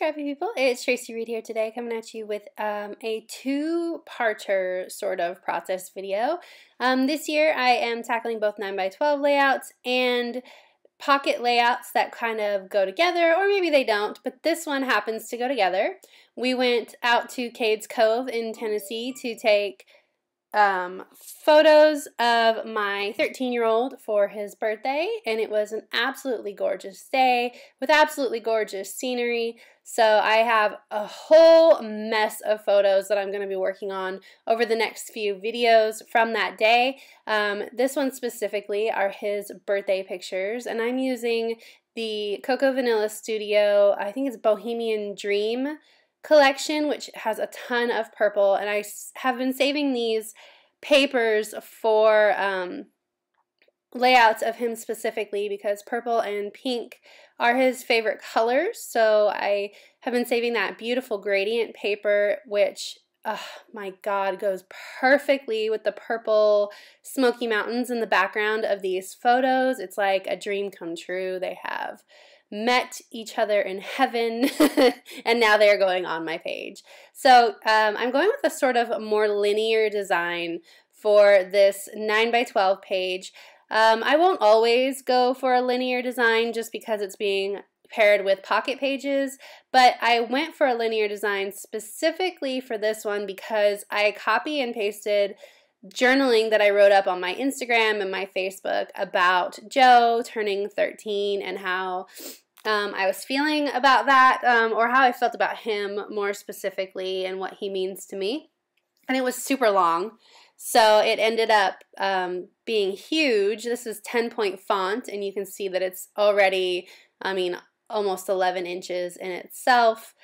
Scrappy people, it's Tracy Reed here today, coming at you with a two-parter sort of process video. This year I am tackling both 9x12 layouts and pocket layouts that kind of go together, or maybe they don't, but this one happens to go together. We went out to Cades Cove in Tennessee to take photos of my 13-year-old for his birthday, and it was an absolutely gorgeous day with absolutely gorgeous scenery. So I have a whole mess of photos that I'm going to be working on over the next few videos from that day. This one specifically are his birthday pictures, and I'm using the Coco Vanilla Studio, I think it's Bohemian Dream collection, which has a ton of purple, and I have been saving these papers for layouts of him specifically because purple and pink are his favorite colors. So I have been saving that beautiful gradient paper, which my God, goes perfectly with the purple Smoky Mountains in the background of these photos. It's like a dream come true. They have met each other in heaven and now they're going on my page. So I'm going with a sort of more linear design for this 9x12 page. I won't always go for a linear design just because it's being paired with pocket pages, but I went for a linear design specifically for this one because I copy and pasted journaling that I wrote up on my Instagram and my Facebook about Joe turning 13 and how I was feeling about that, or how I felt about him more specifically and what he means to me. And it was super long, so it ended up being huge. This is 10-point font, and you can see that it's already, almost 11 inches in itself.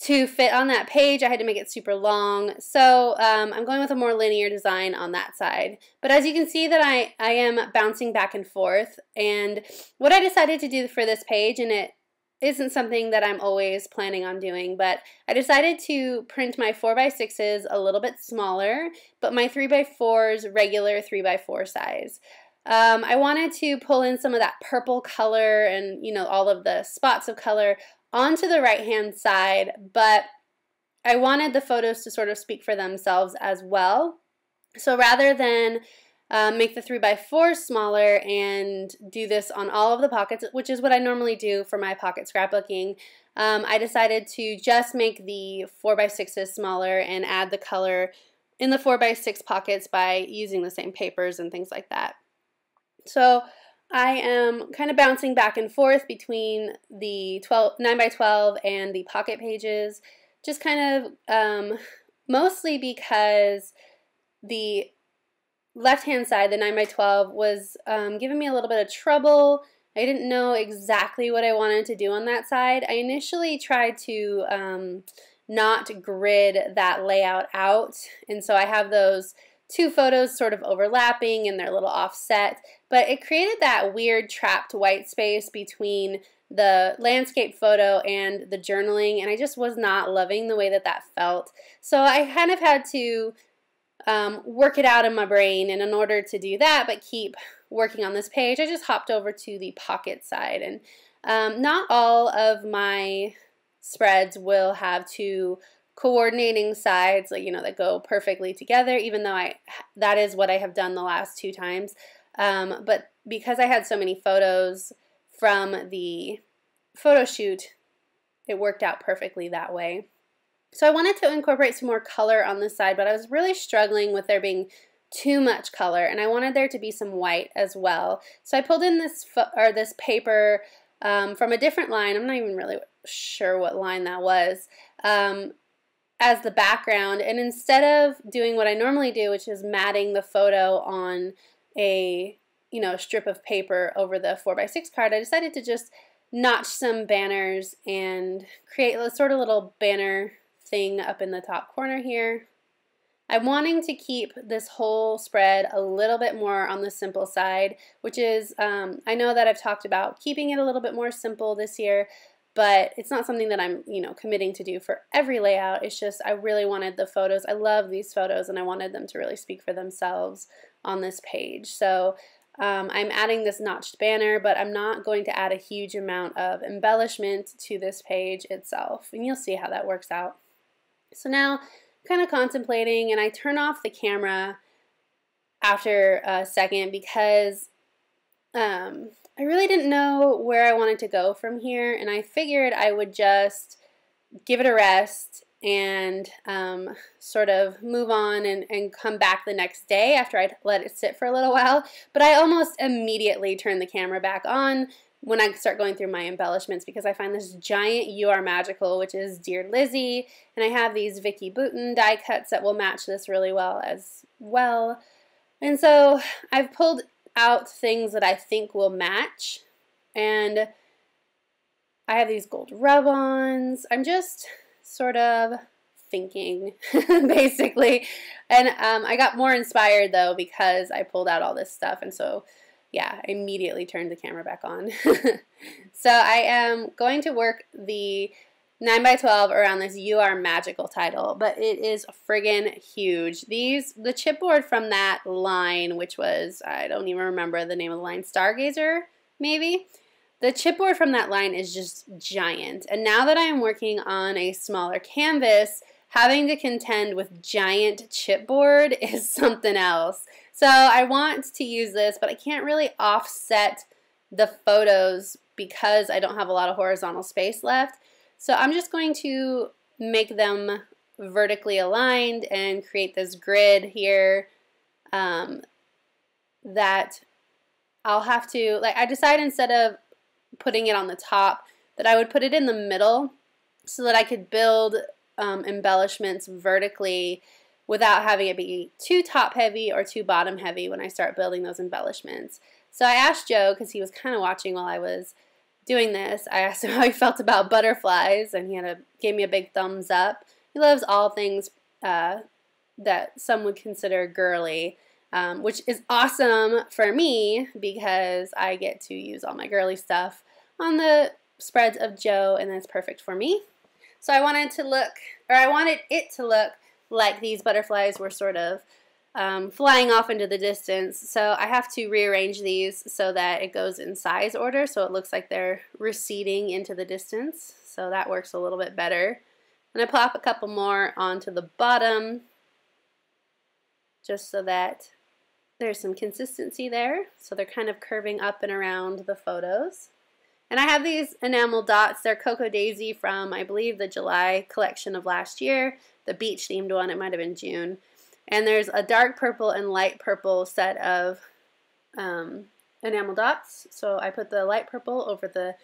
To fit on that page, I had to make it super long, so I'm going with a more linear design on that side. But as you can see that I am bouncing back and forth, and what I decided to do for this page, and it isn't something that I'm always planning on doing, but I decided to print my 4x6s a little bit smaller, but my 3x4s regular 3x4 size. I wanted to pull in some of that purple color and, all of the spots of color onto the right-hand side, but I wanted the photos to sort of speak for themselves as well. So rather than make the 3x4 smaller and do this on all of the pockets, which is what I normally do for my pocket scrapbooking, I decided to just make the 4x6s smaller and add the color in the 4x6 pockets by using the same papers and things like that. So I am kind of bouncing back and forth between the 9x12 and the pocket pages, just kind of mostly because the left-hand side, the 9x12, was giving me a little bit of trouble. I didn't know exactly what I wanted to do on that side. I initially tried to not grid that layout out, and so I have those two photos sort of overlapping and they're a little offset, but it created that weird trapped white space between the landscape photo and the journaling, and I just was not loving the way that that felt. So I kind of had to work it out in my brain, and in order to do that but keep working on this page, I just hopped over to the pocket side. And not all of my spreads will have two coordinating sides, like, that go perfectly together, even though that is what I have done the last two times. But because I had so many photos from the photo shoot, it worked out perfectly that way. So I wanted to incorporate some more color on this side, but I was really struggling with there being too much color, and I wanted there to be some white as well. So I pulled in this paper from a different line. I'm not even really sure what line that was, as the background, and instead of doing what I normally do, which is matting the photo on a strip of paper over the 4x6 card, I decided to just notch some banners and create a sort of little banner thing up in the top corner here. I'm wanting to keep this whole spread a little bit more on the simple side, which is, I know that I've talked about keeping it a little bit more simple this year, but it's not something that I'm, committing to do for every layout. It's just I really wanted the photos. I love these photos, and I wanted them to really speak for themselves on this page. So I'm adding this notched banner, but I'm not going to add a huge amount of embellishment to this page itself, and you'll see how that works out. So now, kind of contemplating, and I turn off the camera after a second because I really didn't know where I wanted to go from here, and I figured I would just give it a rest and sort of move on and come back the next day after I'd let it sit for a little while. But I almost immediately turn the camera back on when I start going through my embellishments because I find this giant You Are Magical, which is Dear Lizzie, and I have these Vicky Bouton die cuts that will match this really well as well. And so I've pulled out things that I think will match, and I have these gold rub-ons. I'm just sort of thinking, basically. And I got more inspired, though, because I pulled out all this stuff. And so, yeah, I immediately turned the camera back on. So I am going to work the 9x12 around this You Are Magical title, but it is friggin' huge. The chipboard from that line, which was, I don't even remember the name of the line, Stargazer, maybe? The chipboard from that line is just giant, and now that I am working on a smaller canvas, having to contend with giant chipboard is something else. So I want to use this, but I can't really offset the photos because I don't have a lot of horizontal space left. So I'm just going to make them vertically aligned and create this grid here that I'll have to, like, I decided instead of putting it on the top that I would put it in the middle so that I could build embellishments vertically without having it be too top heavy or too bottom heavy when I start building those embellishments. So I asked Joe, because he was kind of watching while I was doing this, I asked him how he felt about butterflies, and he gave me a big thumbs up. He loves all things that some would consider girly, which is awesome for me because I get to use all my girly stuff on the spreads of Joe, and that's perfect for me. So I wanted it to look like these butterflies were sort of flying off into the distance. So I have to rearrange these so that it goes in size order, so it looks like they're receding into the distance. So that works a little bit better. And I pop a couple more onto the bottom just so that there's some consistency there. So they're kind of curving up and around the photos. And I have these enamel dots. They're Cocoa Daisy from, I believe, the July collection of last year. The beach themed one, it might have been June. And there's a dark purple and light purple set of enamel dots. So I put the light purple over the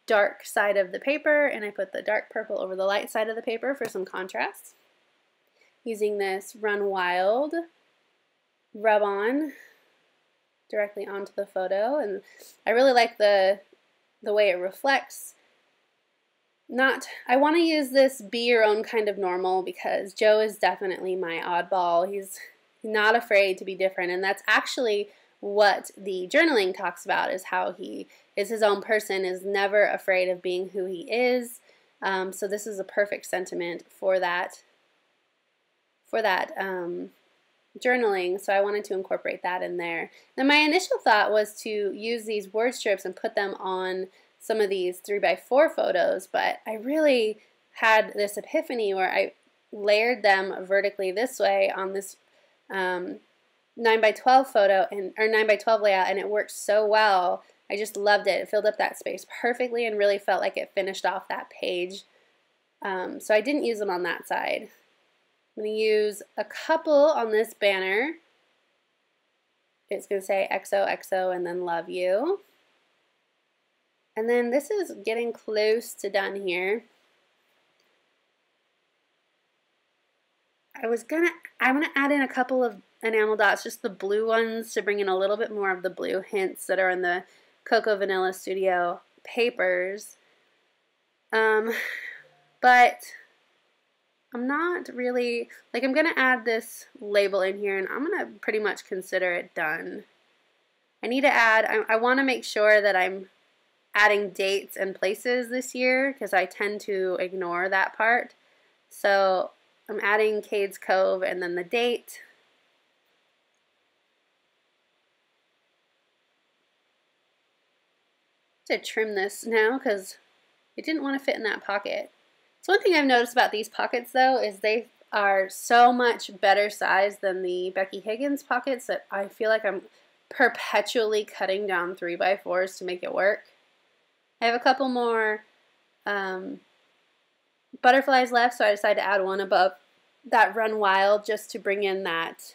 dark side of the paper, and I put the dark purple over the light side of the paper for some contrast. Using this Run Wild rub-on directly onto the photo, and I really like the way it reflects. I want to use this Be Your Own Kind of Normal because Joe is definitely my oddball. He's not afraid to be different, and that's actually what the journaling talks about, is how he is his own person, is never afraid of being who he is. So this is a perfect sentiment for that journaling, so I wanted to incorporate that in there. Now my initial thought was to use these word strips and put them on some of these 3x4 photos, but I really had this epiphany where I layered them vertically this way on this 9x12 photo or 9x12 layout, and it worked so well. I just loved it. It filled up that space perfectly and really felt like it finished off that page. So I didn't use them on that side. I'm going to use a couple on this banner. It's going to say XOXO and then love you. And then this is getting close to done here. I'm gonna add in a couple of enamel dots, just the blue ones, to bring in a little bit more of the blue hints that are in the Cocoa Vanilla Studio papers. But I'm not really, like, I'm gonna add this label in here and I'm gonna pretty much consider it done. I need to add, I want to make sure that I'm adding dates and places this year because I tend to ignore that part. So I'm adding Cades Cove and then the date. to trim this now because it didn't want to fit in that pocket. So one thing I've noticed about these pockets though is they are so much better size than the Becky Higgins pockets that I feel like I'm perpetually cutting down 3x4s to make it work. I have a couple more butterflies left, so I decided to add one above that Run Wild just to bring in that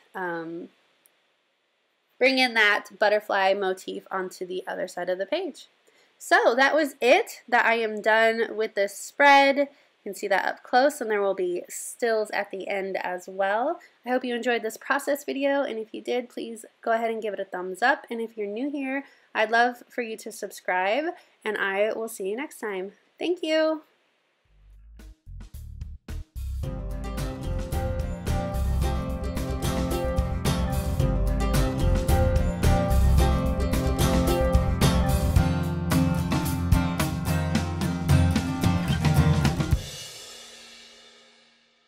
butterfly motif onto the other side of the page. So that was it. That I am done with this spread. You can see that up close, and there will be stills at the end as well. I hope you enjoyed this process video, and if you did, please go ahead and give it a thumbs up. And if you're new here, I'd love for you to subscribe, and I will see you next time. Thank you.